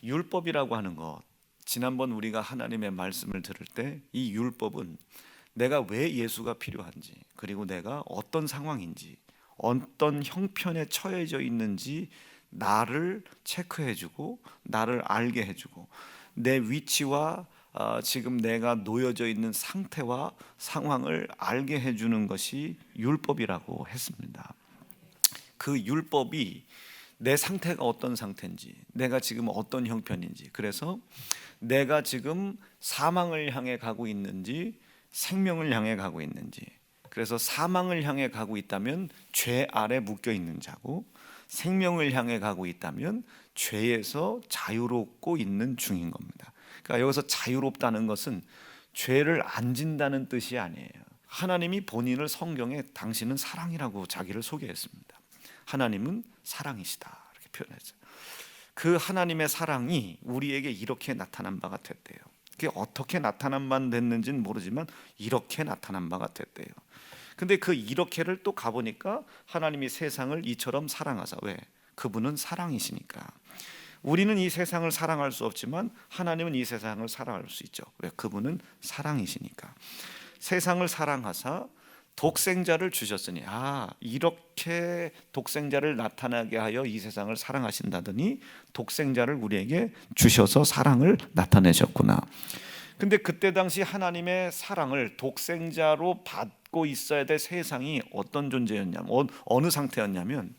율법이라고 하는 것, 지난번 우리가 하나님의 말씀을 들을 때 이 율법은 내가 왜 예수가 필요한지, 그리고 내가 어떤 상황인지, 어떤 형편에 처해져 있는지 나를 체크해주고 나를 알게 해주고 내 위치와 지금 내가 놓여져 있는 상태와 상황을 알게 해주는 것이 율법이라고 했습니다. 그 율법이 내 상태가 어떤 상태인지, 내가 지금 어떤 형편인지, 그래서 내가 지금 사망을 향해 가고 있는지 생명을 향해 가고 있는지, 그래서 사망을 향해 가고 있다면 죄 아래 묶여 있는 자고, 생명을 향해 가고 있다면 죄에서 자유롭고 있는 중인 겁니다. 그러니까 여기서 자유롭다는 것은 죄를 안 진다는 뜻이 아니에요. 하나님이 본인을 성경에 당신은 사랑이라고 자기를 소개했습니다. 하나님은 사랑이시다 이렇게 표현했어요. 그 하나님의 사랑이 우리에게 이렇게 나타난 바가 됐대요. 그게 어떻게 나타난 바 됐는지는 모르지만 이렇게 나타난 바가 됐대요. 근데 그 이렇게를 또 가보니까 하나님이 세상을 이처럼 사랑하사, 왜? 그분은 사랑이시니까. 우리는 이 세상을 사랑할 수 없지만 하나님은 이 세상을 사랑할 수 있죠. 왜? 그분은 사랑이시니까. 세상을 사랑하사 독생자를 주셨으니, 이렇게 독생자를 나타나게 하여 이 세상을 사랑하신다더니 독생자를 우리에게 주셔서 사랑을 나타내셨구나. 근데 그때 당시 하나님의 사랑을 독생자로 받고 있어야 될 세상이 어떤 존재였냐면, 어느 상태였냐면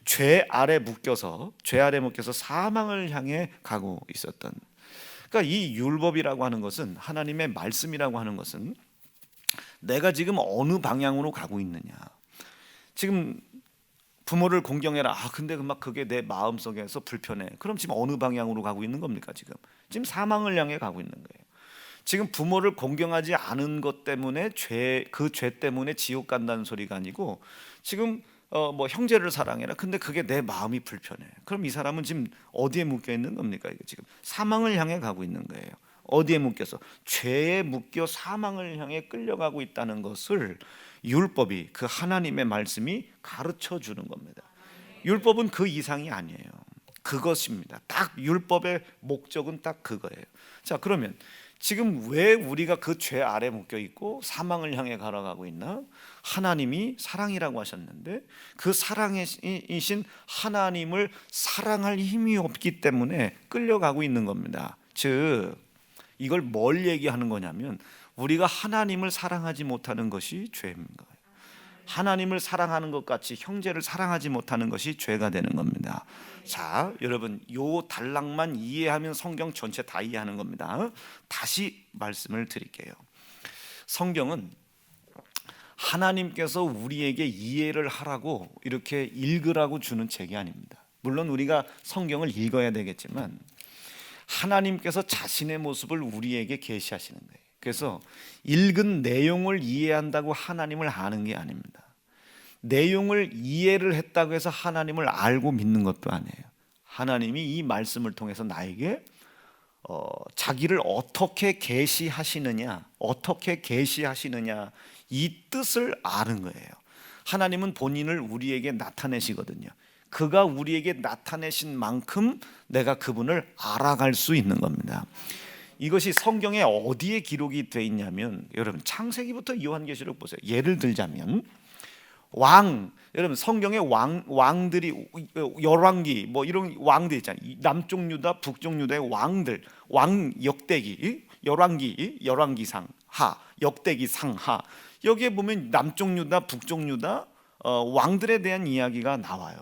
죄 아래 묶여서 사망을 향해 가고 있었던. 그러니까 이 율법이라고 하는 것은, 하나님의 말씀이라고 하는 것은 내가 지금 어느 방향으로 가고 있느냐. 지금 부모를 공경해라. 근데 막 그게 내 마음속에서 불편해. 그럼 지금 어느 방향으로 가고 있는 겁니까? 지금 사망을 향해 가고 있는 거예요. 지금 부모를 공경하지 않은 것 때문에 그 죄 때문에 지옥 간다는 소리가 아니고, 지금 형제를 사랑해라. 근데 그게 내 마음이 불편해. 그럼 이 사람은 지금 어디에 묶여 있는 겁니까? 지금 사망을 향해 가고 있는 거예요. 어디에 묶여서? 죄에 묶여 사망을 향해 끌려가고 있다는 것을 율법이, 그 하나님의 말씀이 가르쳐 주는 겁니다. 율법은 그 이상이 아니에요. 그것입니다. 딱 율법의 목적은 딱 그거예요. 자, 그러면 지금 왜 우리가 그 죄 아래 묶여 있고 사망을 향해 걸어가고 있나? 하나님이 사랑이라고 하셨는데 그 사랑이신 하나님을 사랑할 힘이 없기 때문에 끌려가고 있는 겁니다. 즉, 이걸 뭘 얘기하는 거냐면 우리가 하나님을 사랑하지 못하는 것이 죄인 거예요. 하나님을 사랑하는 것 같이 형제를 사랑하지 못하는 것이 죄가 되는 겁니다. 자, 여러분, 요 단락만 이해하면 성경 전체 다 이해하는 겁니다. 다시 말씀을 드릴게요. 성경은 하나님께서 우리에게 이해를 하라고 이렇게 읽으라고 주는 책이 아닙니다. 물론 우리가 성경을 읽어야 되겠지만 하나님께서 자신의 모습을 우리에게 계시하시는 거예요. 그래서 읽은 내용을 이해한다고 하나님을 아는 게 아닙니다. 내용을 이해를 했다고 해서 하나님을 알고 믿는 것도 아니에요. 하나님이 이 말씀을 통해서 나에게 자기를 어떻게 계시하시느냐, 이 뜻을 아는 거예요. 하나님은 본인을 우리에게 나타내시거든요. 그가 우리에게 나타내신 만큼 내가 그분을 알아갈 수 있는 겁니다. 이것이 성경에 어디에 기록이 되어 있냐면, 여러분 창세기부터 요한계시록 보세요. 예를 들자면 여러분 성경에 왕들이 열왕기 이런 왕들 있잖아요. 남쪽 유다, 북쪽 유다의 왕들, 왕 역대기, 열왕기상 하, 역대기상 하. 여기에 보면 남쪽 유다, 북쪽 유다 왕들에 대한 이야기가 나와요.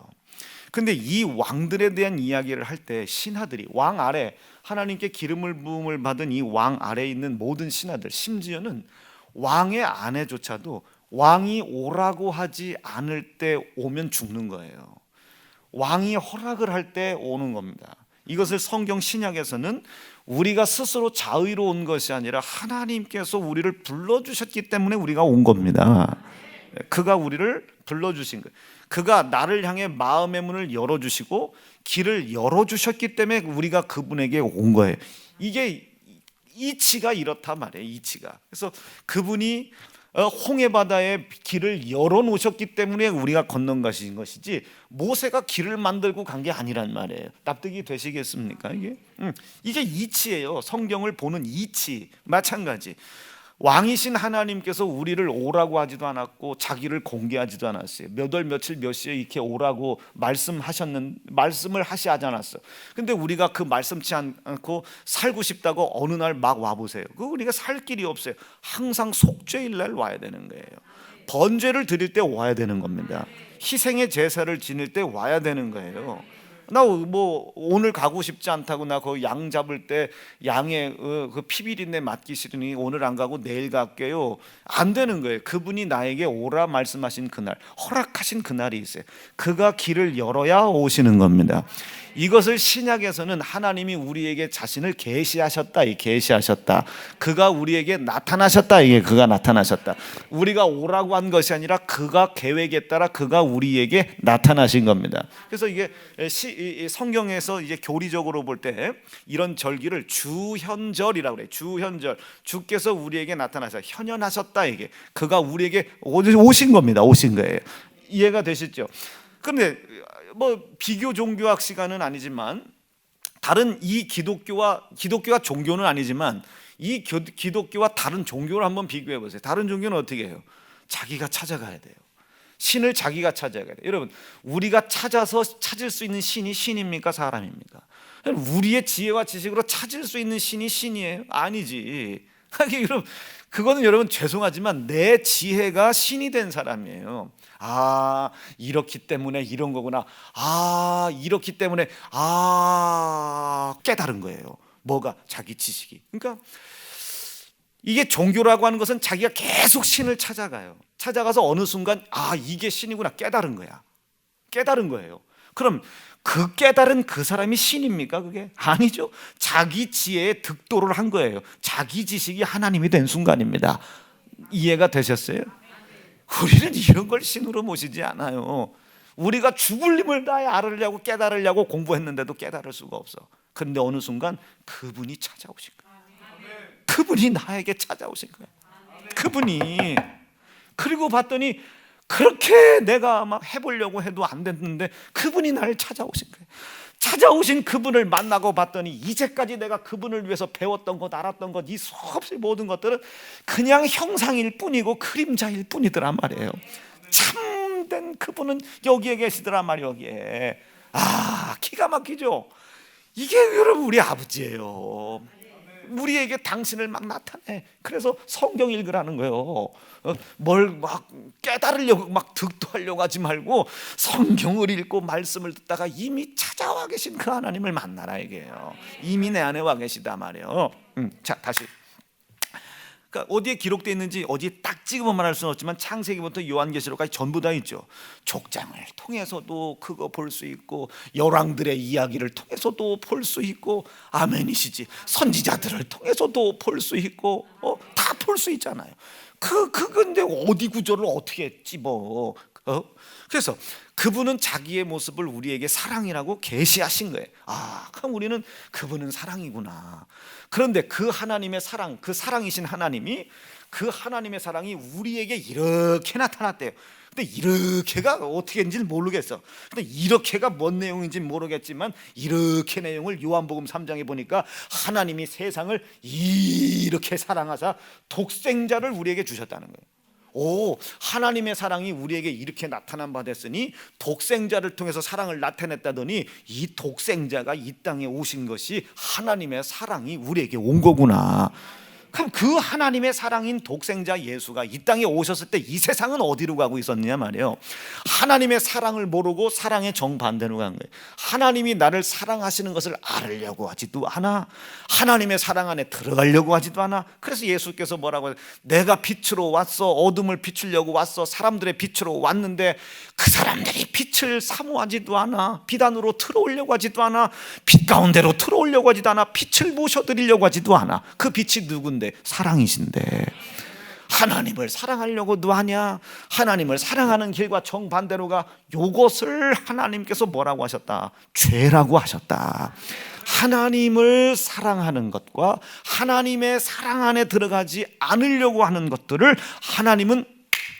근데 이 왕들에 대한 이야기를 할 때 신하들이, 왕 아래 하나님께 기름을 부음을 받은 이 왕 아래에 있는 모든 신하들, 심지어는 왕의 아내조차도 왕이 오라고 하지 않을 때 오면 죽는 거예요. 왕이 허락을 할 때 오는 겁니다. 이것을 성경 신약에서는 우리가 스스로 자의로 온 것이 아니라 하나님께서 우리를 불러주셨기 때문에 우리가 온 겁니다. 그가 우리를 불러주신 거예요. 그가 나를 향해 마음의 문을 열어주시고 길을 열어주셨기 때문에 우리가 그분에게 온 거예요. 이게 이치가 이렇단 말이에요. 이치가. 그래서 그분이 홍해 바다에 길을 열어 놓으셨기 때문에 우리가 건넌 것이지 모세가 길을 만들고 간 게 아니란 말이에요. 납득이 되시겠습니까? 이게 이치예요. 성경을 보는 이치. 마찬가지. 왕이신 하나님께서 우리를 오라고 하지도 않았고 자기를 공개하지도 않았어요. 몇 월 며칠 몇 시에 이렇게 오라고 말씀을 하지 않았어요. 근데 우리가 그 말씀치 않고 살고 싶다고 어느 날 막 와보세요. 우리가 살 길이 없어요. 항상 속죄일 날 와야 되는 거예요. 번제를 드릴 때 와야 되는 겁니다. 희생의 제사를 지낼 때 와야 되는 거예요. 나 뭐 오늘 가고 싶지 않다고 나 그 양 잡을 때 양의 그 피비린내 맡기 싫으니 오늘 안 가고 내일 갈게요. 안 되는 거예요. 그분이 나에게 오라 말씀하신 그날, 허락하신 그날이 있어요. 그가 길을 열어야 오시는 겁니다. 이것을 신약에서는 하나님이 우리에게 자신을 계시하셨다. 이 계시하셨다. 그가 우리에게 나타나셨다. 이게 그가 나타나셨다. 우리가 오라고 한 것이 아니라 그가 계획에 따라 그가 우리에게 나타나신 겁니다. 그래서 이게 성경에서 이제 교리적으로 볼 때 이런 절기를 주현절이라고 그래요. 주현절. 주께서 우리에게 나타나셔 현현하셨다. 이게 그가 우리에게 오신 겁니다. 오신 거예요. 이해가 되시죠? 그런데 뭐 비교 종교학 시간은 아니지만 다른 이 기독교가 종교는 아니지만 이 기독교와 다른 종교를 한번 비교해 보세요. 다른 종교는 어떻게 해요? 자기가 찾아가야 돼요. 신을 자기가 찾아가야 돼요. 여러분, 우리가 찾아서 찾을 수 있는 신이 신입니까? 사람입니까? 우리의 지혜와 지식으로 찾을 수 있는 신이 신이에요? 아니지. 여러분, 그거는 여러분 죄송하지만 내 지혜가 신이 된 사람이에요. 아, 이렇기 때문에 이런 거구나. 아, 이렇기 때문에 깨달은 거예요. 뭐가? 자기 지식이. 그러니까 이게 종교라고 하는 것은 자기가 계속 신을 찾아가요. 찾아가서 어느 순간 이게 신이구나 깨달은 거야. 깨달은 거예요. 그럼 그 깨달은 그 사람이 신입니까? 그게 아니죠. 자기 지혜에 득도를 한 거예요. 자기 지식이 하나님이 된 순간입니다. 이해가 되셨어요? 우리는 이런 걸 신으로 모시지 않아요. 우리가 죽을 힘을 다해 알으려고 깨달으려고 공부했는데도 깨달을 수가 없어. 그런데 어느 순간 그분이 찾아오신 거예요. 그분이 나에게 찾아오신 거예요. 그분이. 그리고 봤더니 그렇게 내가 막 해보려고 해도 안 됐는데 그분이 나를 찾아오신 거예요. 찾아오신 그분을 만나고 봤더니 이제까지 내가 그분을 위해서 배웠던 것, 알았던 것, 이 수없이 모든 것들은 그냥 형상일 뿐이고 그림자일 뿐이더란 말이에요. 참된 그분은 여기에 계시더란 말이에요. 여기에. 기가 막히죠. 이게 여러분 우리 아버지예요. 우리에게 당신을 막 나타내. 그래서 성경 읽으라는 거예요. 뭘 막 깨달으려고 막 득도하려고 하지 말고 성경을 읽고 말씀을 듣다가 이미 찾아와 계신 그 하나님을 만나라 이게요. 이미 내 안에 와 계시다 말이에요. 자, 다시. 그러니까 어디에 기록되어 있는지 어디에 딱 찍으면 말할 수는 없지만 창세기부터 요한계시록까지 전부 다 있죠. 족장을 통해서도 그거 볼 수 있고 열왕들의 이야기를 통해서도 볼 수 있고 아멘이시지. 선지자들을 통해서도 볼 수 있고 다 볼 수 있잖아요. 근데 어디 구절을 어떻게 했지 뭐. 그래서 그분은 자기의 모습을 우리에게 사랑이라고 계시하신 거예요. 그럼 우리는 그분은 사랑이구나. 그런데 그 하나님의 사랑, 그 사랑이신 하나님이 그 하나님의 사랑이 우리에게 이렇게 나타났대요. 근데 이렇게가 어떻게 했는지 모르겠어. 근데 이렇게가 뭔 내용인지 모르겠지만 이렇게 내용을 요한복음 3장에 보니까 하나님이 세상을 이렇게 사랑하사 독생자를 우리에게 주셨다는 거예요. 하나님의 사랑이 우리에게 이렇게 나타난 바 됐으니 독생자를 통해서 사랑을 나타냈다더니 이 독생자가 이 땅에 오신 것이 하나님의 사랑이 우리에게 온 거구나. 그럼 그 하나님의 사랑인 독생자 예수가 이 땅에 오셨을 때 이 세상은 어디로 가고 있었느냐 말이에요. 하나님의 사랑을 모르고 사랑의 정반대로 간 거예요. 하나님이 나를 사랑하시는 것을 알으려고 하지도 않아. 하나님의 사랑 안에 들어가려고 하지도 않아. 그래서 예수께서 뭐라고 해요? 내가 빛으로 왔어. 어둠을 비추려고 왔어. 사람들의 빛으로 왔는데 그 사람들이 빛을 사모하지도 않아. 빛 안으로 들어오려고 하지도 않아. 빛 가운데로 들어오려고 하지도 않아. 빛을 모셔드리려고 하지도 않아. 그 빛이 누군데? 사랑이신데. 하나님을 사랑하려고도 하냐? 하나님을 사랑하는 길과 정반대로가, 요것을 하나님께서 뭐라고 하셨다? 죄라고 하셨다. 하나님을 사랑하는 것과 하나님의 사랑 안에 들어가지 않으려고 하는 것들을 하나님은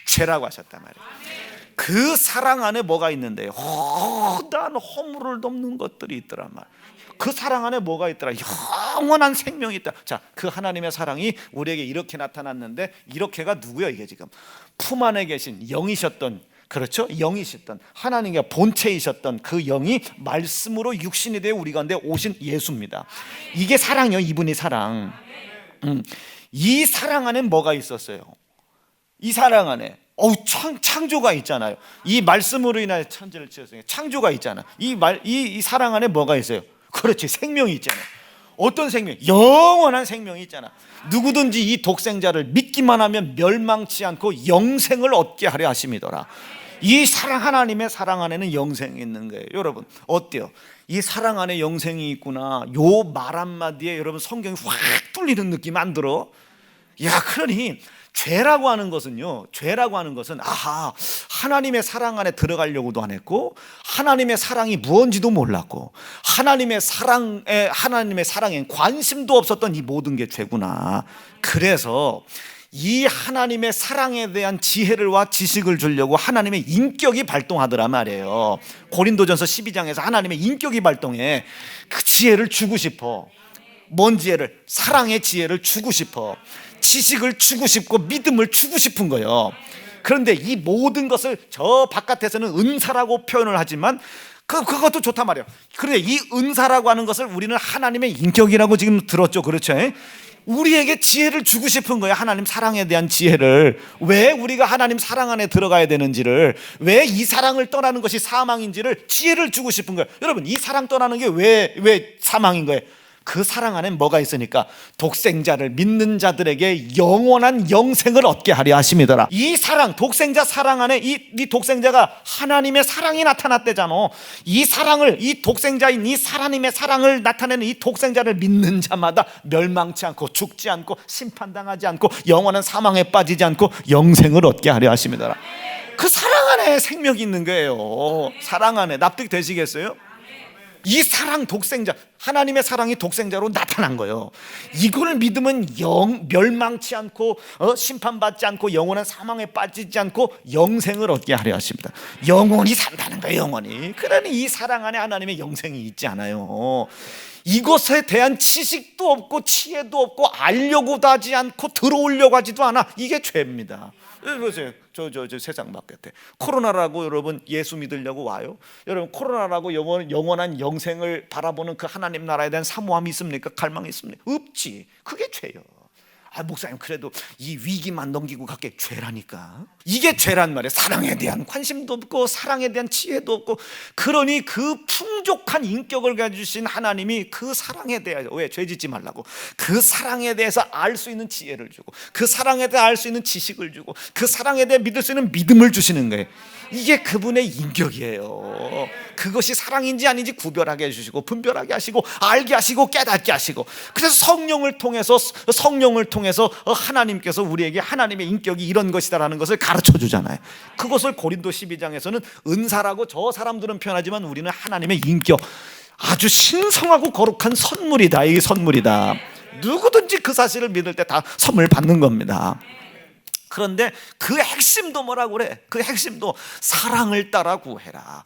죄라고 하셨단 말이에요. 그 사랑 안에 뭐가 있는데요? 허다한 허물을 넘는 것들이 있더란 말이에요. 그 사랑 안에 뭐가 있더라? 영원한 생명이 있다. 자, 그 하나님의 사랑이 우리에게 이렇게 나타났는데, 이렇게가 누구야? 이게 지금 품 안에 계신 영이셨던, 그렇죠? 영이셨던 하나님의 본체이셨던 그 영이 말씀으로 육신이 되어 우리 가운데 오신 예수입니다. 이게 사랑이요. 이분이 사랑. 이 사랑 안에 뭐가 있었어요? 이 사랑 안에 창조가 있잖아요. 이 말씀으로 인하여 천지를 지었으니 창조가 있잖아. 이 사랑 안에 뭐가 있어요? 그렇지, 생명이 있잖아요. 어떤 생명? 영원한 생명이 있잖아. 누구든지 이 독생자를 믿기만 하면 멸망치 않고 영생을 얻게 하려 하심이더라. 이 사랑, 하나님의 사랑 안에는 영생이 있는 거예요. 여러분 어때요? 이 사랑 안에 영생이 있구나, 요 말 한마디에 여러분 성경이 확 뚫리는 느낌 안 들어? 야, 그러니 죄라고 하는 것은요, 죄라고 하는 것은 하나님의 사랑 안에 들어가려고도 안 했고, 하나님의 사랑이 무언지도 몰랐고, 하나님의 사랑에 관심도 없었던 이 모든 게 죄구나. 그래서 이 하나님의 사랑에 대한 지혜를와 지식을 주려고 하나님의 인격이 발동하더라 말이에요. 고린도전서 12장에서 하나님의 인격이 발동해. 그 지혜를 주고 싶어. 뭔 지혜를? 사랑의 지혜를 주고 싶어. 지식을 주고 싶고 믿음을 주고 싶은 거예요. 그런데 이 모든 것을 저 바깥에서는 은사라고 표현을 하지만 그것도 좋단 말이에요. 그런데 이 은사라고 하는 것을 우리는 하나님의 인격이라고 지금 들었죠. 그렇죠? 우리에게 지혜를 주고 싶은 거예요. 하나님 사랑에 대한 지혜를. 왜 우리가 하나님 사랑 안에 들어가야 되는지를, 왜 이 사랑을 떠나는 것이 사망인지를 지혜를 주고 싶은 거예요. 여러분, 이 사랑 떠나는 게 왜 사망인 거예요? 그 사랑 안에 뭐가 있으니까? 독생자를 믿는 자들에게 영원한 영생을 얻게 하려 하심이더라. 이 사랑, 독생자 사랑 안에 이 독생자가 하나님의 사랑이 나타났대잖아. 이 사랑을, 이 독생자인 이 하나님의 사랑을 나타내는 이 독생자를 믿는 자마다 멸망치 않고 죽지 않고 심판당하지 않고 영원한 사망에 빠지지 않고 영생을 얻게 하려 하심이더라. 그 사랑 안에 생명이 있는 거예요. 사랑 안에. 납득되시겠어요? 이 사랑, 독생자, 하나님의 사랑이 독생자로 나타난 거예요. 이걸 믿으면 멸망치 않고 심판받지 않고 영원한 사망에 빠지지 않고 영생을 얻게 하려 하십니다. 영원히 산다는 거예요. 영원히. 그러니 이 사랑 안에 하나님의 영생이 있지 않아요. 이것에 대한 지식도 없고 지혜도 없고 알려고도 하지 않고 들어오려고 하지도 않아. 이게 죄입니다. 보세요. 저 세상 바깥에 코로나라고 여러분 예수 믿으려고 와요? 여러분, 코로나라고 영원한 영생을 바라보는 그 하나님 나라에 대한 사모함이 있습니까? 갈망이 있습니까? 없지. 그게 죄예요. 목사님, 그래도 이 위기만 넘기고 갈게. 죄라니까. 이게 죄란 말이에요. 사랑에 대한 관심도 없고 사랑에 대한 지혜도 없고. 그러니 그 풍족한 인격을 가지신 하나님이 그 사랑에 대해서, 왜? 죄 짓지 말라고. 그 사랑에 대해서 알 수 있는 지혜를 주고, 그 사랑에 대해 알 수 있는 지식을 주고, 그 사랑에 대해 믿을 수 있는 믿음을 주시는 거예요. 이게 그분의 인격이에요. 그것이 사랑인지 아닌지 구별하게 해주시고, 분별하게 하시고, 알게 하시고, 깨닫게 하시고. 그래서 성령을 통해서 하나님께서 우리에게 하나님의 인격이 이런 것이다라는 것을 가르쳐 주잖아요. 그것을 고린도 12장에서는 은사라고 저 사람들은 표현하지만 우리는 하나님의 인격, 아주 신성하고 거룩한 선물이다. 이게 선물이다. 누구든지 그 사실을 믿을 때 다 선물 받는 겁니다. 그런데 그 핵심도 뭐라고 그래? 그 핵심도 사랑을 따라 구해라.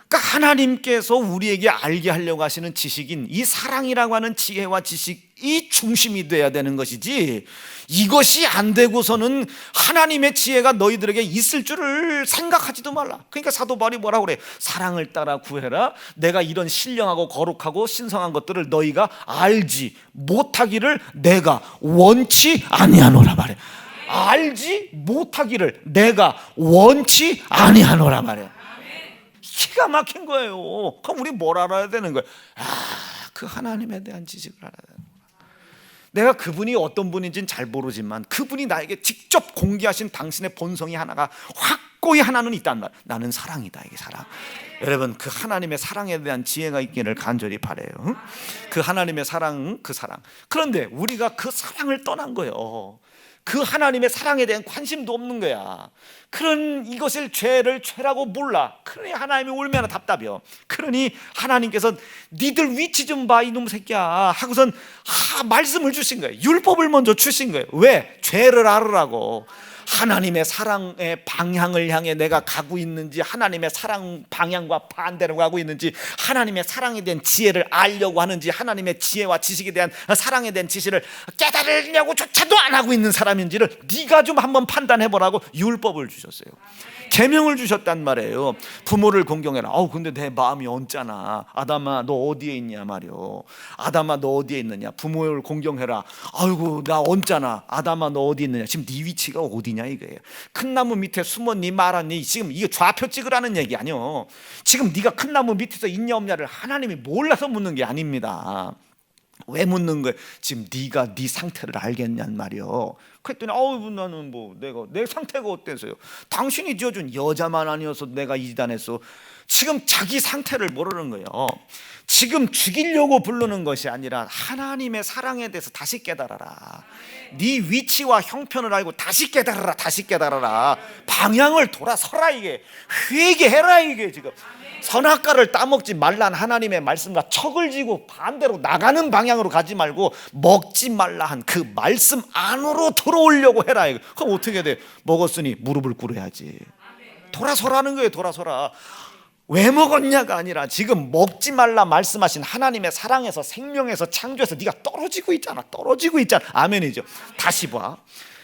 그러니까 하나님께서 우리에게 알게 하려고 하시는 지식인 이 사랑이라고 하는 지혜와 지식이 중심이 돼야 되는 것이지, 이것이 안 되고서는 하나님의 지혜가 너희들에게 있을 줄을 생각하지도 말라. 그러니까 사도 바울이 뭐라고 그래? 사랑을 따라 구해라. 내가 이런 신령하고 거룩하고 신성한 것들을 너희가 알지 못하기를 내가 원치 아니하노라 말해. 알지 못하기를 내가 원치 아니하노라 말해. 기가 막힌 거예요. 그럼 우리 뭘 알아야 되는 거예요? 그 하나님에 대한 지식을 알아야 되는 거예요. 내가 그분이 어떤 분인지는 잘 모르지만 그분이 나에게 직접 공개하신 당신의 본성이 하나가 확고히 하나는 있단 말. 나는 사랑이다. 이게 사랑. 여러분, 그 하나님의 사랑에 대한 지혜가 있기를 간절히 바라요. 그 하나님의 사랑, 그 사랑. 그런데 우리가 그 사랑을 떠난 거예요. 그 하나님의 사랑에 대한 관심도 없는 거야. 그런 이것을 죄라고 몰라. 그러니 하나님이 얼마나 답답해요. 그러니 하나님께서 니들 위치 좀 봐 이놈 새끼야 하고선 말씀을 주신 거예요. 율법을 먼저 주신 거예요. 왜? 죄를 알으라고. 하나님의 사랑의 방향을 향해 내가 가고 있는지, 하나님의 사랑 방향과 반대로 가고 있는지, 하나님의 사랑에 대한 지혜를 알려고 하는지, 하나님의 지혜와 지식에 대한 사랑에 대한 지식을 깨달으려고조차도 안 하고 있는 사람인지를 네가 좀 한번 판단해보라고 율법을 주셨어요. 계명을 주셨단 말이에요. 부모를 공경해라. 근데 내 마음이 언짢아. 아담아 너 어디에 있냐 말이요. 아담아 너 어디에 있느냐. 부모를 공경해라. 아이고 나 언짢아. 아담아 너 어디 있느냐. 지금 네 위치가 어디냐 이거예요. 큰 나무 밑에 숨어 네 말하니 지금 이게 좌표 찍으라는 얘기 아니요. 지금 네가 큰 나무 밑에서 있냐 없냐를 하나님이 몰라서 묻는 게 아닙니다. 왜 묻는 거예요? 지금 네가 네 상태를 알겠냔 말이요. 그랬더니 나는 내가 내 상태가 어때서요? 당신이 지어준 여자만 아니어서 내가 이단했어. 지금 자기 상태를 모르는 거예요. 지금 죽이려고 부르는 것이 아니라 하나님의 사랑에 대해서 다시 깨달아라. 네 위치와 형편을 알고 다시 깨달아라. 방향을 돌아서라. 이게 회개해라. 이게 지금 선악과를 따먹지 말란 하나님의 말씀과 척을 지고 반대로 나가는 방향으로 가지 말고 먹지 말라 한 그 말씀 안으로 들어오려고 해라. 그럼 어떻게 돼? 먹었으니 무릎을 꿇어야지. 돌아서라는 거예요. 돌아서라. 왜 먹었냐가 아니라 지금 먹지 말라 말씀하신 하나님의 사랑에서, 생명에서, 창조에서 네가 떨어지고 있잖아. 아멘이죠. 다시 봐.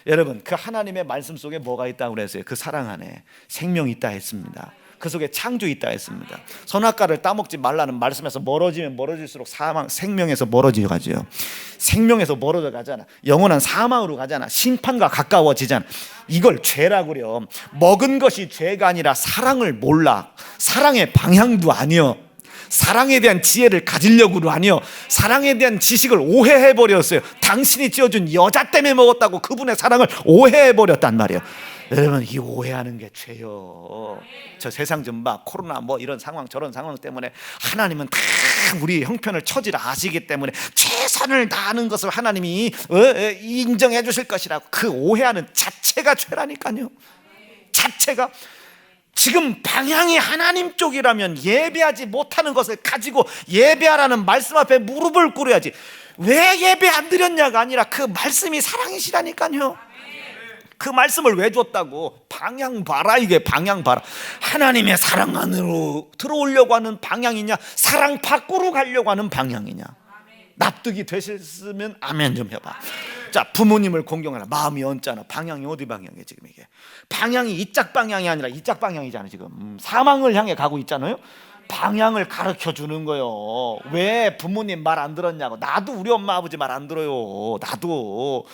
여러분, 그 하나님의 말씀 속에 뭐가 있다고 그랬어요? 그 사랑 안에 생명이 있다 했습니다. 그 속에 창조 있다 했습니다. 선악과를 따먹지 말라는 말씀에서 멀어지면 멀어질수록 생명에서 멀어져 가죠. 생명에서 멀어져 가잖아. 영원한 사망으로 가잖아. 심판과 가까워지잖아. 이걸 죄라고 그래요. 먹은 것이 죄가 아니라 사랑을 몰라. 사랑의 방향도 아니요. 사랑에 대한 지혜를 가지려고도 아니요. 사랑에 대한 지식을 오해해버렸어요. 당신이 지어준 여자 때문에 먹었다고 그분의 사랑을 오해해버렸단 말이에요. 여러분, 이 오해하는 게 죄요. 저 세상 좀 봐. 코로나 이런 상황 저런 상황 때문에 하나님은 다 우리 형편을 처지를 아시기 때문에 최선을 다하는 것을 하나님이 인정해 주실 것이라고. 그 오해하는 자체가 죄라니까요. 자체가. 지금 방향이 하나님 쪽이라면 예배하지 못하는 것을 가지고 예배하라는 말씀 앞에 무릎을 꿇어야지. 왜 예배 안 드렸냐가 아니라 그 말씀이 사랑이시라니까요. 그 말씀을 왜 줬다고? 방향 봐라. 이게 방향 봐라. 하나님의 사랑 안으로 들어오려고 하는 방향이냐, 사랑 밖으로 가려고 하는 방향이냐. 납득이 되셨으면 아멘 좀 해봐. 자, 부모님을 공경하라. 마음이 언짢아. 방향이 어디 방향이에요 지금 이게? 방향이 이 짝 방향이 아니라 이 짝 방향이잖아요 지금. 사망을 향해 가고 있잖아요. 방향을 가르쳐 주는 거예요. 왜 부모님 말 안 들었냐고. 나도 우리 엄마 아버지 말 안 들어요. 나도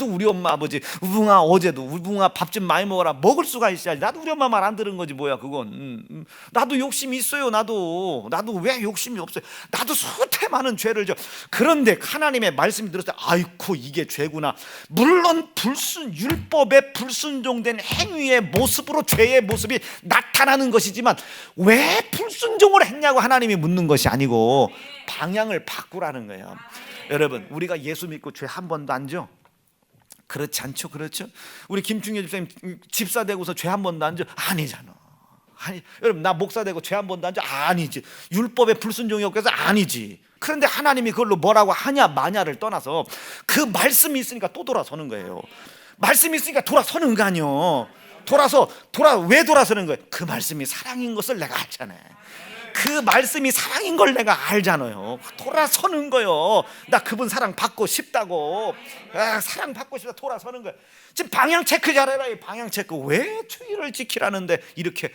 우리 엄마 아버지 우붕아 어제도 우붕아 밥 좀 많이 먹어라. 먹을 수가 있어야지. 나도 우리 엄마 말 안 들은 거지 뭐야 그건. 나도 욕심이 있어요. 나도 왜 욕심이 없어요? 나도 수태 많은 죄를 져. 그런데 하나님의 말씀이 들었을 때 아이고 이게 죄구나. 물론 율법에 불순종된 행위의 모습으로 죄의 모습이 나타나는 것이지만 왜 불순종을 했냐고 하나님이 묻는 것이 아니고 방향을 바꾸라는 거예요. 여러분, 우리가 예수 믿고 죄 한 번도 안 져? 그렇지 않죠? 그렇죠? 우리 김충현 집사님 집사 되고서 죄 한 번도 안 져? 아니잖아. 여러분, 나 목사 되고 죄 한 번도 안 져? 아니지. 율법에 불순종이 없어서 아니지. 그런데 하나님이 그걸로 뭐라고 하냐 마냐를 떠나서 그 말씀이 있으니까 또 돌아서는 거예요. 말씀이 있으니까 돌아서는 거 아니요. 왜 돌아서는 거예요? 그 말씀이 사랑인 것을 내가 알잖아요. 그 말씀이 사랑인 걸 내가 알잖아요. 돌아서는 거예요. 나 그분 사랑 받고 싶다고. 사랑 받고 싶다. 돌아서는 거예요. 지금 방향 체크 잘해라. 이 방향 체크. 왜 주의를 지키라는데 이렇게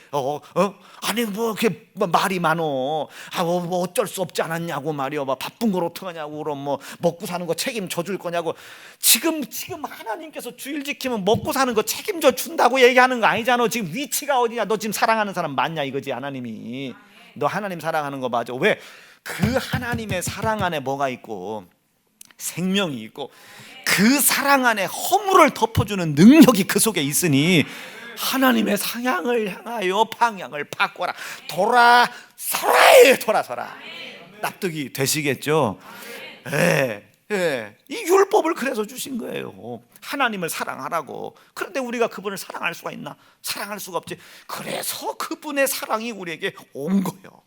아니 이렇게 말이 많어. 어쩔 수 없지 않았냐고 말이요. 바쁜 걸 어떡하냐고. 그럼 먹고 사는 거 책임져 줄 거냐고. 지금 하나님께서 주일 지키면 먹고 사는 거 책임져 준다고 얘기하는 거 아니잖아. 지금 위치가 어디냐. 너 지금 사랑하는 사람 맞냐 이거지. 하나님이 너 하나님 사랑하는 거 맞아. 왜? 그 하나님의 사랑 안에 뭐가 있고 생명이 있고 그 사랑 안에 허물을 덮어주는 능력이 그 속에 있으니 하나님의 상향을 향하여 방향을 바꿔라. 돌아서라. 납득이 되시겠죠? 네. 이 율법을 그래서 주신 거예요. 하나님을 사랑하라고. 그런데 우리가 그분을 사랑할 수가 있나? 사랑할 수가 없지. 그래서 그분의 사랑이 우리에게 온 거예요.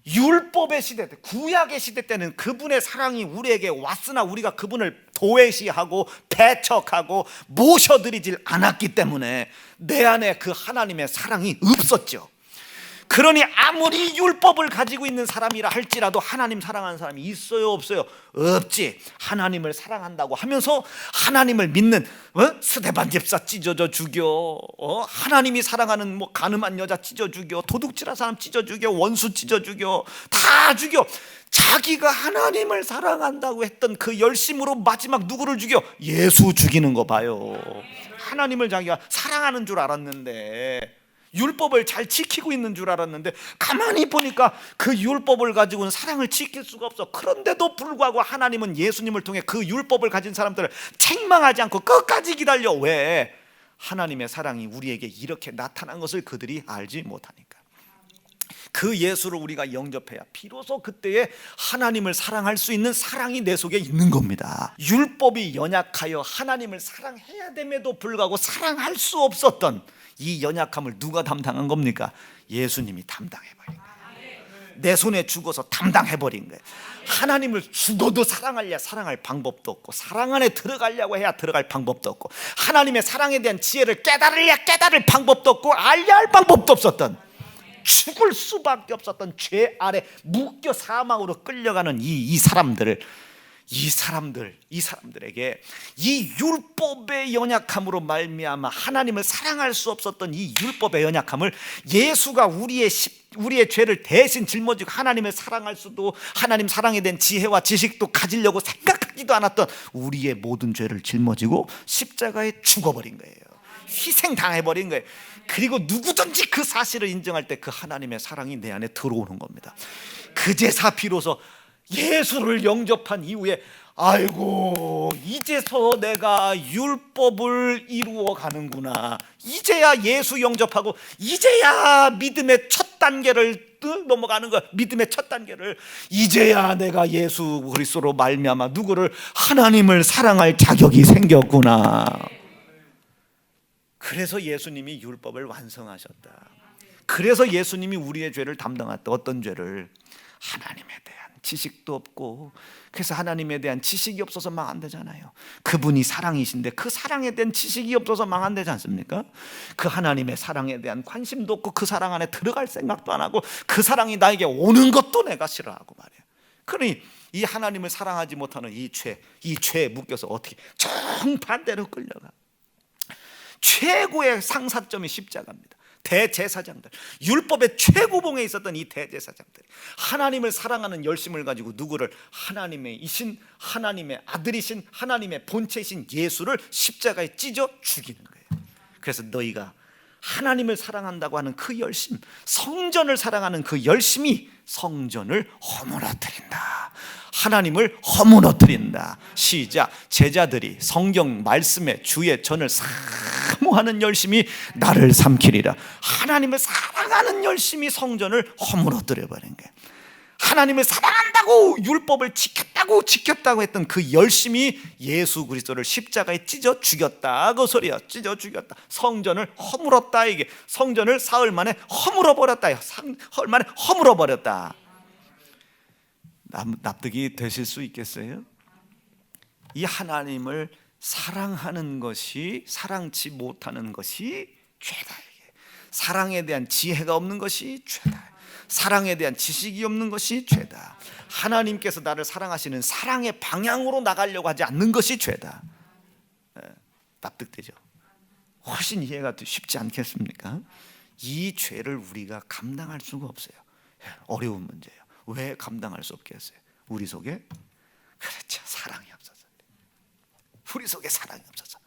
율법의 시대 때, 구약의 시대 때는 그분의 사랑이 우리에게 왔으나 우리가 그분을 도외시하고 배척하고 모셔드리질 않았기 때문에 내 안에 그 하나님의 사랑이 없었죠. 그러니 아무리 율법을 가지고 있는 사람이라 할지라도 하나님 사랑하는 사람이 있어요, 없어요? 없지. 하나님을 사랑한다고 하면서 하나님을 믿는 스데반 집사 찢어져 죽여, 하나님이 사랑하는 가늠한 여자 찢어 죽여, 도둑질한 사람 찢어 죽여, 원수 찢어 죽여, 다 죽여. 자기가 하나님을 사랑한다고 했던 그 열심으로 마지막 누구를 죽여? 예수 죽이는 거 봐요. 하나님을 자기가 사랑하는 줄 알았는데, 율법을 잘 지키고 있는 줄 알았는데 가만히 보니까 그 율법을 가지고는 사랑을 지킬 수가 없어. 그런데도 불구하고 하나님은 예수님을 통해 그 율법을 가진 사람들을 책망하지 않고 끝까지 기다려. 왜? 하나님의 사랑이 우리에게 이렇게 나타난 것을 그들이 알지 못하니까. 그 예수를 우리가 영접해야 비로소 그때에 하나님을 사랑할 수 있는 사랑이 내 속에 있는 겁니다. 율법이 연약하여 하나님을 사랑해야 됨에도 불구하고 사랑할 수 없었던 이 연약함을 누가 담당한 겁니까? 예수님이 담당해버린 거예요. 내 손에 죽어서 담당해버린 거예요. 하나님을 죽어도 사랑할 방법도 없고, 사랑 안에 들어가려고 해야 들어갈 방법도 없고, 하나님의 사랑에 대한 지혜를 깨달을 방법도 없고, 알려야 할 방법도 없었던, 죽을 수밖에 없었던 죄 아래 묶여 사망으로 끌려가는 이 사람들에게 이 율법의 연약함으로 말미암아 하나님을 사랑할 수 없었던 이 율법의 연약함을 예수가 우리의 죄를 대신 짊어지고 하나님을 사랑할 수도, 하나님 사랑에 대한 지혜와 지식도 가지려고 생각하지도 않았던 우리의 모든 죄를 짊어지고 십자가에 죽어버린 거예요. 희생당해버린 거예요. 그리고 누구든지 그 사실을 인정할 때 그 하나님의 사랑이 내 안에 들어오는 겁니다. 그제서 비로소 예수를 영접한 이후에, 아이고 이제서 내가 율법을 이루어 가는구나, 이제야 예수 영접하고 이제야 믿음의 첫 단계를 넘어가는 거야. 믿음의 첫 단계를 이제야 내가 예수 그리스도로 말미암아 누구를, 하나님을 사랑할 자격이 생겼구나. 그래서 예수님이 율법을 완성하셨다. 그래서 예수님이 우리의 죄를 담당했다. 어떤 죄를? 하나님에 대한 지식도 없고, 그래서 하나님에 대한 지식이 없어서 망한다잖아요. 그분이 사랑이신데 그 사랑에 대한 지식이 없어서 망한다지 않습니까? 그 하나님의 사랑에 대한 관심도 없고, 그 사랑 안에 들어갈 생각도 안 하고, 그 사랑이 나에게 오는 것도 내가 싫어하고 말이에요. 그러니 이 하나님을 사랑하지 못하는 이 죄에 묶여서 어떻게 정반대로 끌려가. 최고의 상사점이 십자가입니다. 대제사장들, 율법의 최고봉에 있었던 이 대제사장들이 하나님을 사랑하는 열심을 가지고 누구를, 하나님의 아들이신 하나님의 본체이신 예수를 십자가에 찢어 죽이는 거예요. 그래서 너희가 하나님을 사랑한다고 하는 그 열심, 성전을 사랑하는 그 열심이 성전을 허물어뜨린다. 하나님을 허물어뜨린다. 시작. 제자들이 성경 말씀에 주의 전을 사모하는 열심이 나를 삼키리라. 하나님을 사랑하는 열심이 성전을 허물어뜨려 버린 거예요. 하나님을 사랑한다고 율법을 지켰다고 했던 그 열심이 예수 그리스도를 십자가에 찢어 죽였다. 그 소리야. 찢어 죽였다. 성전을 허물었다. 이게 성전을 사흘 만에 허물어 버렸다. 사흘 만에 허물어 버렸다. 납득이 되실 수 있겠어요? 이 하나님을 사랑하는 것이, 사랑치 못하는 것이 죄다. 이게 사랑에 대한 지혜가 없는 것이 죄다. 사랑에 대한 지식이 없는 것이 죄다. 하나님께서 나를 사랑하시는 사랑의 방향으로 나가려고 하지 않는 것이 죄다. 납득되죠? 훨씬 이해가 쉽지 않겠습니까? 이 죄를 우리가 감당할 수가 없어요. 어려운 문제예요. 왜 감당할 수 없겠어요? 우리 속에, 그렇죠, 사랑이 없어서. 우리 속에 사랑이 없어서.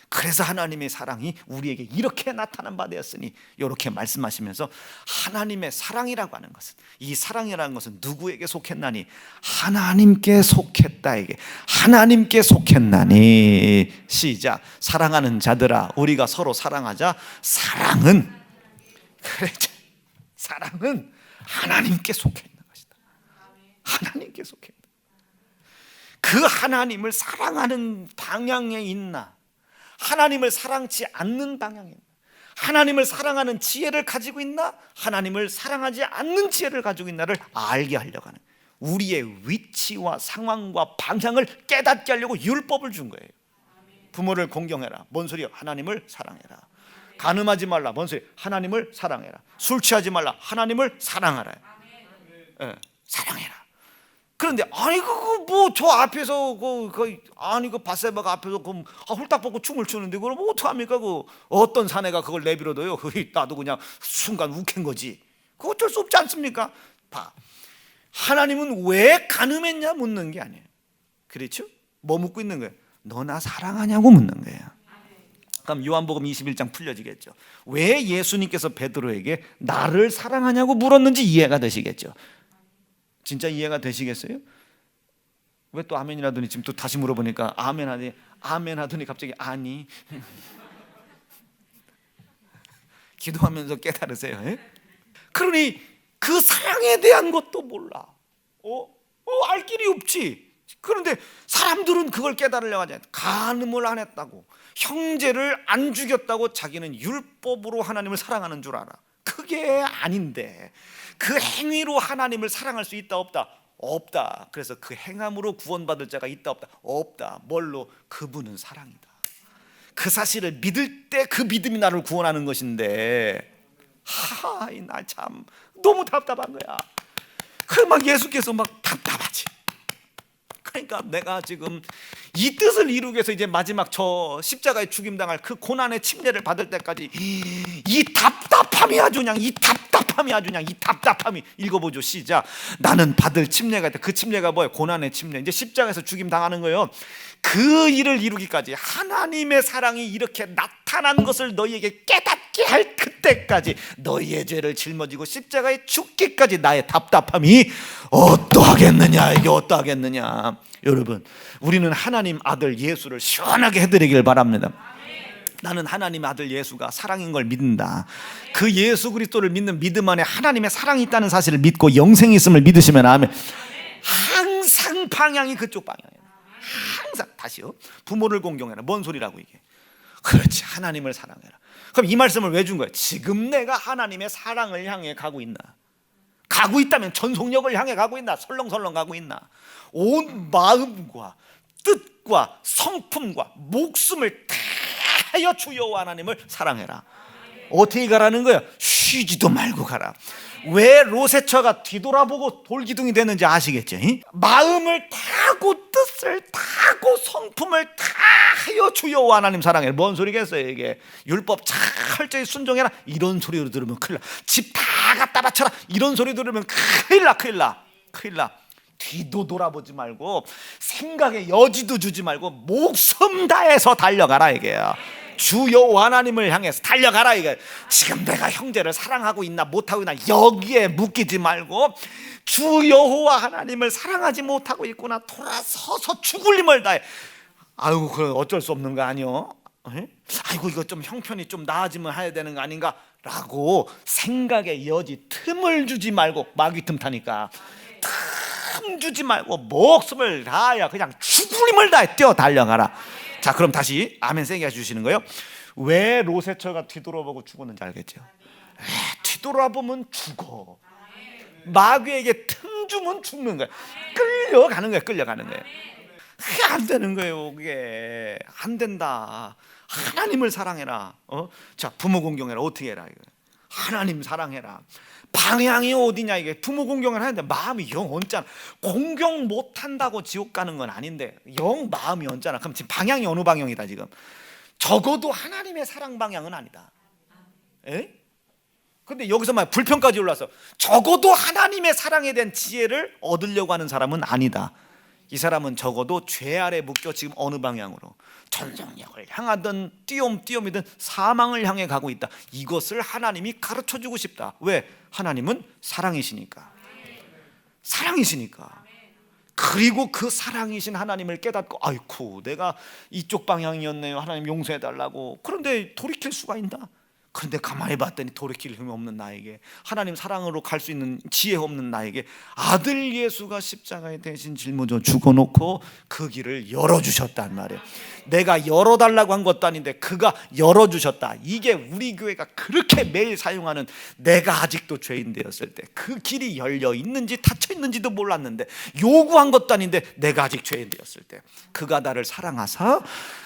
그래서 하나님의 사랑이 우리에게 이렇게 나타난 바 되었으니, 이렇게 말씀하시면서 하나님의 사랑이라고 하는 것은, 이 사랑이라는 것은 누구에게 속했나니? 하나님께 속했다. 이게 하나님께 속했나니. 시작. 사랑하는 자들아, 우리가 서로 사랑하자. 사랑은, 그렇죠, 사랑은 하나님께 속해 있는 것이다. 하나님께 속해 있다. 그 그 하나님을 사랑하는 방향에 있나, 하나님을 사랑치 않는 방향에 있나, 하나님을 사랑하는 지혜를 가지고 있나, 하나님을 사랑하지 않는 지혜를 가지고 있나를 알게 하려고 하는, 우리의 위치와 상황과 방향을 깨닫게 하려고 율법을 준 거예요. 부모를 공경해라. 뭔 소리야? 하나님을 사랑해라. 간음하지 말라. 뭔 소리? 하나님을 사랑해라. 술 취하지 말라. 하나님을 사랑하라. 예, 사랑해라. 그런데 아니 그거 뭐 저 앞에서 아니 그 바세바가 앞에서 홀딱 벗고 춤을 추는데 그걸 뭐 어떡합니까? 그 어떤 사내가 그걸 내버려둬요? 나도 그냥 순간 욱한 거지. 그거 어쩔 수 없지 않습니까? 봐, 하나님은 왜 간음했냐 묻는 게 아니에요. 그렇죠? 뭐 묻고 있는 거예요? 너 나 사랑하냐고 묻는 거예요. 그럼 요한복음 21장 풀려지겠죠. 왜 예수님께서 베드로에게 나를 사랑하냐고 물었는지 이해가 되시겠죠. 진짜 이해가 되시겠어요? 왜 또 아멘이라 하더니 지금 또 다시 물어보니까 아멘 하더니 갑자기 아니 기도하면서 깨달으세요. 에? 그러니 그 사랑에 대한 것도 몰라. 알 길이 없지. 그런데 사람들은 그걸 깨달으려고 하지 않아요. 간음을 안 했다고, 형제를 안 죽였다고 자기는 율법으로 하나님을 사랑하는 줄 알아. 그게 아닌데 그 행위로 하나님을 사랑할 수 있다 없다? 없다. 그래서 그 행함으로 구원받을 자가 있다 없다? 없다. 뭘로? 그분은 사랑이다. 그 사실을 믿을 때 그 믿음이 나를 구원하는 것인데, 나 참 너무 답답한 거야. 그래 막 예수께서 막 답답하지. 그러니까 내가 지금 이 뜻을 이루기 위해서 이제 마지막 저 십자가에 죽임당할 그 고난의 침례를 받을 때까지 이 답답함이 아주 그냥 이 답답함이 읽어보죠. 시작. 나는 받을 침례가 있다. 그 침례가 뭐예요? 고난의 침례. 이제 십자가에서 죽임당하는 거예요. 그 일을 이루기까지 하나님의 사랑이 이렇게 나타난 것을 너희에게 깨닫게 할 그때까지 너희의 죄를 짊어지고 십자가에 죽기까지 나의 답답함이 어떠하겠느냐. 이게 어떠하겠느냐. 여러분, 우리는 하나님 아들 예수를 시원하게 해드리길 바랍니다. 나는 하나님 아들 예수가 사랑인 걸 믿는다. 그 예수 그리스도를 믿는 믿음 안에 하나님의 사랑이 있다는 사실을 믿고 영생이 있음을 믿으시면 아멘. 항상 방향이 그쪽 방향이에요. 항상. 다시요. 부모를 공경해라. 뭔 소리라고 이게? 그렇지, 하나님을 사랑해라. 그럼 이 말씀을 왜 준 거예요? 지금 내가 하나님의 사랑을 향해 가고 있나? 가고 있다면 전속력을 향해 가고 있나? 설렁설렁 가고 있나? 온 마음과 뜻과 성품과 목숨을 다하여 주여 하나님을 사랑해라. 어떻게 가라는 거예요? 쉬지도 말고 가라. 왜 로세처가 뒤돌아보고 돌기둥이 됐는지 아시겠죠? 마음을 다하고 뜻을 다하고 성품을 다하여 주여 하나님 사랑해. 뭔 소리겠어요 이게? 율법 철저히 순종해라 이런 소리로 들으면 큰일 나. 집 다 갖다 바쳐라 이런 소리 들으면 큰일 나. 뒤도 돌아보지 말고 생각에 여지도 주지 말고 목숨 다해서 달려가라 이게요. 주 여호와 하나님을 향해서 달려가라 이게. 지금 내가 형제를 사랑하고 있나 못하고 있나 여기에 묶이지 말고 주 여호와 하나님을 사랑하지 못하고 있구나, 돌아서서 죽을 힘을 다해. 아이고 그건 어쩔 수 없는 거 아니요? 아이고 이거 좀 형편이 좀 나아지면 해야 되는 거 아닌가 라고 생각에 여지 틈을 주지 말고, 마귀 틈 타니까 틈 주지 말고 목숨을 다하여 그냥 죽을 힘을 다해 뛰어 달려가라. 자, 그럼 다시 아멘 세게 해주시는 거예요. 왜 로세처가 뒤돌아보고 죽었는지 알겠죠? 뒤돌아보면 죽어. 마귀에게 틈 주면 죽는 거야. 끌려가는 거야. 안 되는 거예요. 그게 안 된다. 하나님을 사랑해라. 자, 부모 공경해라. 어떻게 해라 이거? 하나님 사랑해라. 방향이 어디냐 이게. 부모 공경을 하는데 마음이 영 언짢아. 공경 못한다고 지옥 가는 건 아닌데 영 마음이 언짢아. 그럼 지금 방향이 어느 방향이다 지금? 적어도 하나님의 사랑 방향은 아니다. 근데 여기서 막 불평까지 올라서 적어도 하나님의 사랑에 대한 지혜를 얻으려고 하는 사람은 아니다. 이 사람은 적어도 죄 아래 묶여 지금 어느 방향으로 전성력을 향하든 띄엄띄엄이든 사망을 향해 가고 있다. 이것을 하나님이 가르쳐주고 싶다. 왜? 하나님은 사랑이시니까. 그리고 그 사랑이신 하나님을 깨닫고 아이쿠 내가 이쪽 방향이었네요. 하나님 용서해달라고. 그런데 돌이킬 수가 있나? 그런데 가만히 봤더니 돌이킬 힘이 없는 나에게, 하나님 사랑으로 갈 수 있는 지혜 없는 나에게 아들 예수가 십자가에 대신 짊어져 죽어놓고 그 길을 열어주셨단 말이에요. 내가 열어달라고 한 것도 아닌데 그가 열어주셨다. 이게 우리 교회가 그렇게 매일 사용하는, 내가 아직도 죄인 되었을 때 그 길이 열려 있는지 닫혀 있는지도 몰랐는데, 요구한 것도 아닌데 내가 아직 죄인 되었을 때 그가 나를 사랑하사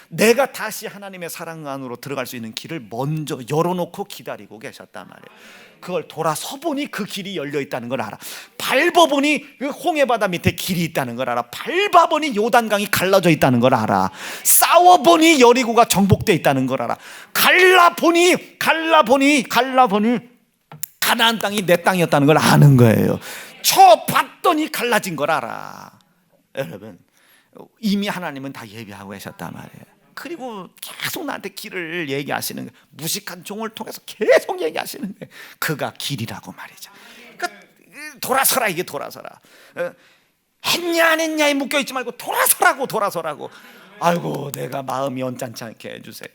내가 다시 하나님의 사랑 안으로 들어갈 수 있는 길을 먼저 열어놓고 기다리고 계셨단 말이에요. 그걸 돌아서 보니 그 길이 열려 있다는 걸 알아. 밟아보니 그 홍해바다 밑에 길이 있다는 걸 알아. 밟아보니 요단강이 갈라져 있다는 걸 알아. 싸워보니 여리고가 정복되어 있다는 걸 알아. 갈라보니 가나안 땅이 내 땅이었다는 걸 아는 거예요. 쳐봤더니 갈라진 걸 알아. 여러분, 이미 하나님은 다 예비하고 계셨단 말이에요. 그리고 계속 나한테 길을 얘기하시는 거예요. 무식한 종을 통해서 계속 얘기하시는 거예요. 그가 길이라고 말이죠. 그러니까 돌아서라, 이게 돌아서라. 했냐 안 했냐에 묶여있지 말고 돌아서라고. 아이고, 내가 마음이 언짢지 않게 해주세요.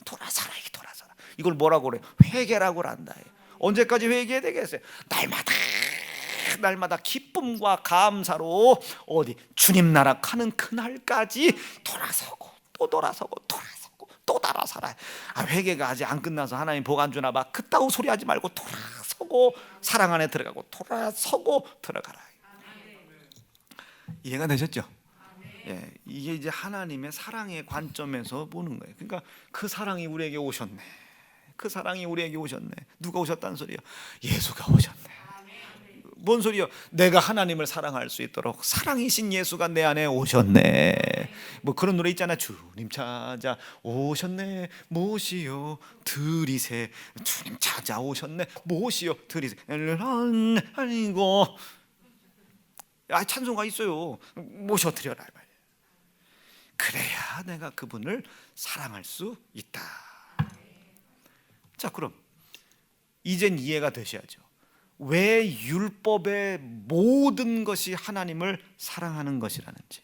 돌아서라, 이게 돌아서라. 이걸 뭐라고 그래요? 회개라고 한다. 언제까지 회개해야 되겠어요? 날마다 기쁨과 감사로 어디 주님 나라 가는 그날까지 돌아서고 또 돌아서고 또 돌아서라. 회개가 아직 안 끝나서 하나님 복 안 주나 봐. 그따구 소리 하지 말고 돌아서고 사랑 안에 들어가고 돌아서고 들어가라. 이해가 되셨죠? 예, 이게 이제 하나님의 사랑의 관점에서 보는 거예요. 그러니까 그 사랑이 우리에게 오셨네. 누가 오셨다는 소리야? 예수가 오셨네. 뭔 소리요? 내가 하나님을 사랑할 수 있도록 사랑이신 예수가 내 안에 오셨네. 뭐 그런 노래 있잖아. 주님 찾아 오셨네. 모시요 들이세. 주님 찾아 오셨네. 모시요 들이세. 아니고 찬송가 있어요. 모셔 드려라. 그래야 내가 그분을 사랑할 수 있다. 자, 그럼 이젠 이해가 되셔야죠. 왜 율법의 모든 것이 하나님을 사랑하는 것이라는지,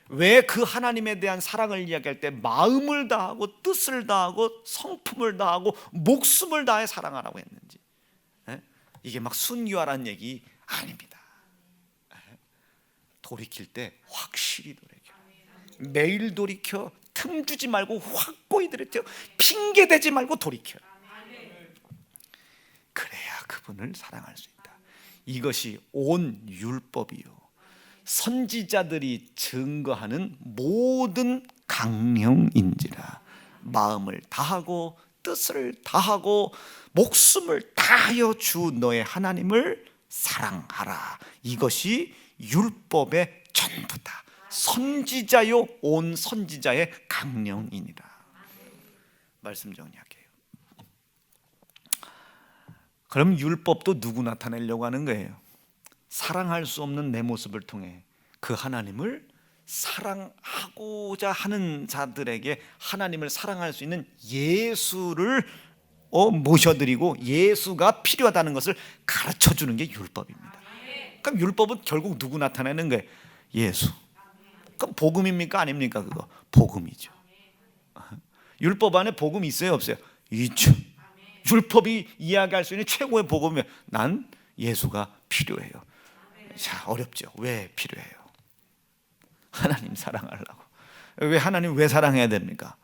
왜 그 하나님에 대한 사랑을 이야기할 때 마음을 다하고 뜻을 다하고 성품을 다하고 목숨을 다해 사랑하라고 했는지. 이게 막 순교하라는 얘기 아닙니다. 돌이킬 때 확실히 돌이켜. 매일 돌이켜. 틈 주지 말고 확고히 돌이켜. 핑계 대지 말고 돌이켜. 그래야 그분을 사랑할 수 있다. 이것이 온 율법이요, 선지자들이 증거하는 모든 강령인지라. 마음을 다하고 뜻을 다하고 목숨을 다하여 주 너의 하나님을 사랑하라. 이것이 율법의 전부다. 선지자요, 온 선지자의 강령이니라. 말씀 정리할게요. 그럼 율법도 누구 나타내려고 하는 거예요? 사랑할 수 없는 내 모습을 통해 그 하나님을 사랑하고자 하는 자들에게 하나님을 사랑할 수 있는 예수를 모셔드리고 예수가 필요하다는 것을 가르쳐주는 게 율법입니다. 그럼 율법은 결국 누구 나타내는 거예요? 예수. 그럼 복음입니까? 아닙니까? 그거 복음이죠. 율법 안에 복음이 있어요? 없어요? 있죠. 율법이 이야기할 수 있는 최고의 복음이 난 예수가 필요해요. 자, 어렵죠. 왜 필요해요? 하나님 사랑하려고. 왜 하나님 왜 사랑해야 됩니까?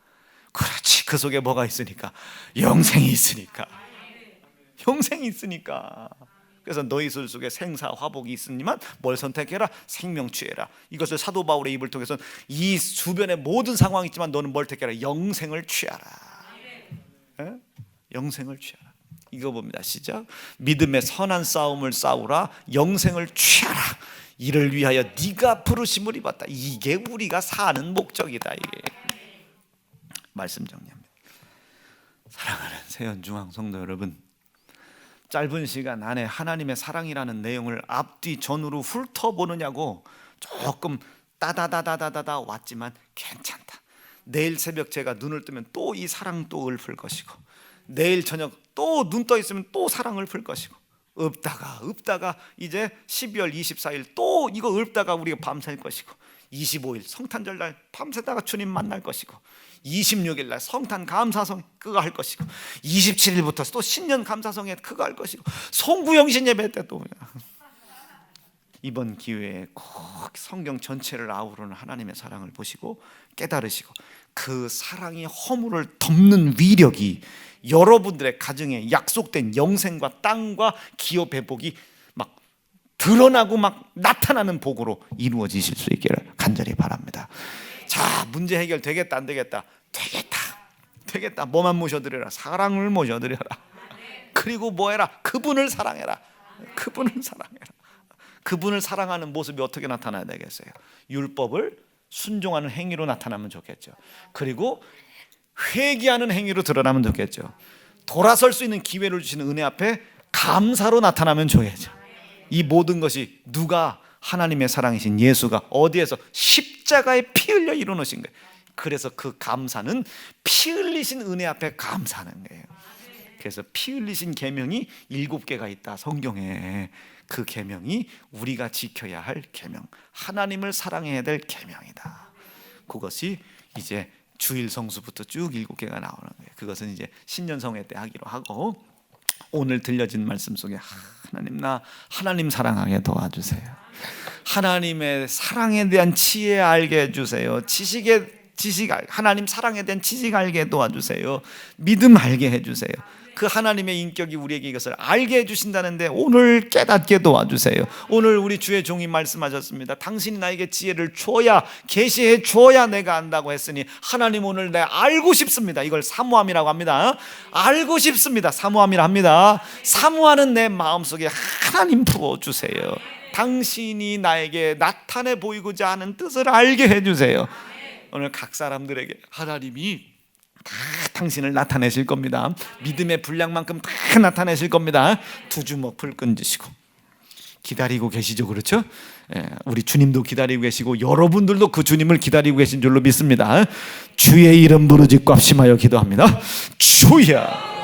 그렇지, 그 속에 뭐가 있으니까? 영생이 있으니까. 그래서 너희 술 속에 생사 화복이 있으니만 뭘 선택해라? 생명 취해라. 이것을 사도 바울의 입을 통해서는 이 주변에 모든 상황이 있지만 너는 뭘 택해라? 영생을 취하라. 영생을 취하라. 이거 봅니다. 시작. 믿음의 선한 싸움을 싸우라. 영생을 취하라. 이를 위하여 네가 부르심을 입었다. 이게 우리가 사는 목적이다. 이게 말씀 정리합니다. 사랑하는 세연중앙 성도 여러분, 짧은 시간 안에 하나님의 사랑이라는 내용을 앞뒤 전후로 훑어보느냐고 조금 따다다다다다 왔지만 괜찮다. 내일 새벽 제가 눈을 뜨면 또 이 사랑 또 읊을 것이고, 내일 저녁 또 눈 떠 있으면 또 사랑을 읊을 것이고, 읊다가 이제 12월 24일 또 이거 읊다가 우리가 밤샐 것이고, 25일 성탄절 날 밤새다가 주님 만날 것이고, 26일 날 성탄 감사성 그거 할 것이고, 27일부터 또 신년 감사성에 그거 할 것이고, 송구영신 예배 때 또 이번 기회에 꼭 성경 전체를 아우르는 하나님의 사랑을 보시고 깨달으시고, 그 사랑이 허물을 덮는 위력이 여러분들의 가정에 약속된 영생과 땅과 기업 회복이 막 드러나고 막 나타나는 복으로 이루어지실 수 있기를 간절히 바랍니다. 자, 문제 해결 되겠다 안 되겠다? 되겠다. 뭐만 모셔드려라? 사랑을 모셔드려라. 그리고 뭐해라? 그분을 사랑해라. 그분을 사랑하는 모습이 어떻게 나타나야 되겠어요? 율법을 순종하는 행위로 나타나면 좋겠죠. 그리고 회개하는 행위로 드러나면 좋겠죠. 돌아설 수 있는 기회를 주시는 은혜 앞에 감사로 나타나면 좋겠죠. 이 모든 것이 누가 하나님의 사랑이신 예수가 어디에서 십자가에 피 흘려 이루어놓으신 거예요. 그래서 그 감사는 피 흘리신 은혜 앞에 감사하는 거예요. 그래서 피 흘리신 계명이 7개가 있다 성경에. 그 계명이 우리가 지켜야 할 계명, 하나님을 사랑해야 될 계명이다. 그것이 이제 주일 성수부터 쭉 7개가 나오는 거예요. 그것은 이제 신년성회 때 하기로 하고, 오늘 들려진 말씀 속에 하나님 사랑하게 도와주세요. 하나님의 사랑에 대한 지혜 알게 해주세요. 하나님 사랑에 대한 지식 알게 도와주세요. 믿음 알게 해주세요. 그 하나님의 인격이 우리에게 이것을 알게 해주신다는데 오늘 깨닫게 도와주세요. 오늘 우리 주의 종이 말씀하셨습니다. 당신이 나에게 지혜를 줘야, 계시해 줘야 내가 안다고 했으니 하나님 오늘 내 알고 싶습니다. 이걸 사모함이라고 합니다. 알고 싶습니다. 사모함이라 합니다. 사모하는 내 마음속에 하나님 부어주세요. 당신이 나에게 나타내 보이고자 하는 뜻을 알게 해주세요. 오늘 각 사람들에게 하나님이 다 당신을 나타내실 겁니다. 믿음의 분량만큼 다 나타내실 겁니다. 두 주먹 풀 끈지시고 기다리고 계시죠, 그렇죠? 우리 주님도 기다리고 계시고 여러분들도 그 주님을 기다리고 계신 줄로 믿습니다. 주의 이름 부르짖고 합심하여 기도합니다. 주야.